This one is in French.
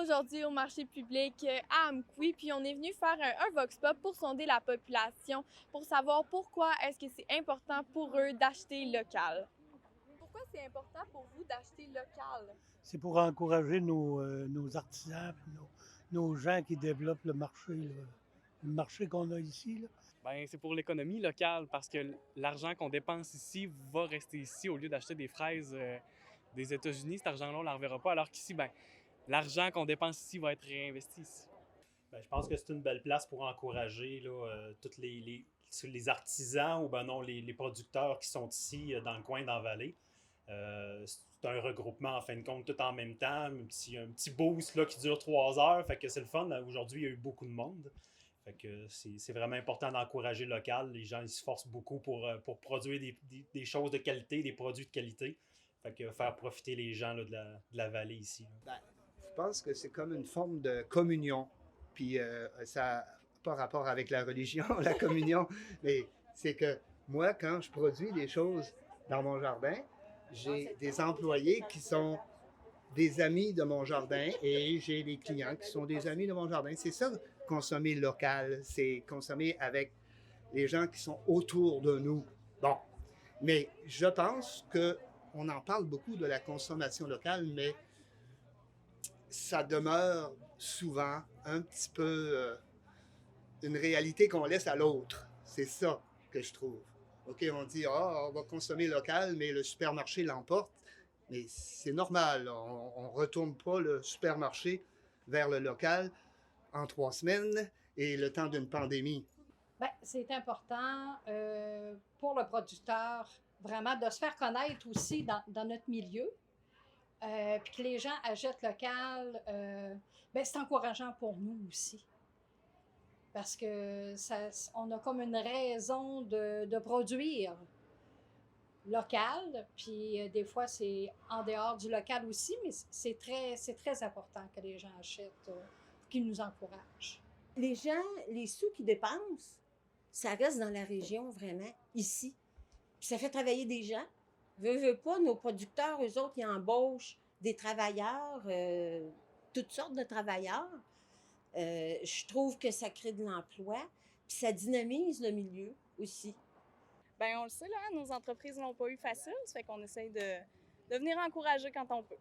aujourd'hui au marché public à Amqui, puis on est venu faire un Vox Pop pour sonder la population, pour savoir pourquoi est-ce que c'est important pour eux d'acheter local. Pourquoi c'est important pour vous d'acheter local? C'est pour encourager nos artisans, puis nos gens qui développent le marché, là, le marché qu'on a ici, là. Ben, c'est pour l'économie locale parce que l'argent qu'on dépense ici va rester ici au lieu d'acheter des fraises des États-Unis. Cet argent-là, on ne la reverra pas. Alors qu'ici, ben, l'argent qu'on dépense ici va être réinvesti ici. Ben, je pense que c'est une belle place pour encourager là, tous les artisans ou ben non, les producteurs qui sont ici dans le coin, dans la vallée. C'est un regroupement en fin de compte tout en même temps, un petit boost là, qui dure 3 heures. Fait que c'est le fun. Là. Aujourd'hui, il y a eu beaucoup de monde. Fait que c'est vraiment important d'encourager le local. Les gens ils se forcent beaucoup pour produire des choses de qualité, des produits de qualité. Fait que faire profiter les gens là, de la vallée ici. Ben, je pense que c'est comme une forme de communion. Puis ça n'a pas rapport avec la religion, la communion, mais c'est que moi, quand je produis des choses dans mon jardin, j'ai des employés qui sont des amis de mon jardin et j'ai des clients qui sont des amis de mon jardin. C'est ça, consommer local, c'est consommer avec les gens qui sont autour de nous. Bon, mais je pense qu'on en parle beaucoup de la consommation locale, mais ça demeure souvent un petit peu une réalité qu'on laisse à l'autre. C'est ça que je trouve. OK, on dit, on va consommer local, mais le supermarché l'emporte. Mais c'est normal, on ne retourne pas le supermarché vers le local en 3 semaines et le temps d'une pandémie. Bien, c'est important pour le producteur vraiment de se faire connaître aussi dans notre milieu. Puis que les gens achètent local, ben c'est encourageant pour nous aussi. Parce que on a comme une raison de produire local, puis des fois c'est en dehors du local aussi, mais c'est très important que les gens achètent, qu'ils nous encouragent. Les gens, les sous qu'ils dépensent, ça reste dans la région vraiment, ici. Puis ça fait travailler des gens. Veux pas, nos producteurs, eux autres, ils embauchent des travailleurs, toutes sortes de travailleurs. Je trouve que ça crée de l'emploi, puis ça dynamise le milieu aussi. Bien, on le sait, là, nos entreprises n'ont pas eu facile, ça fait qu'on essaye de venir encourager quand on peut.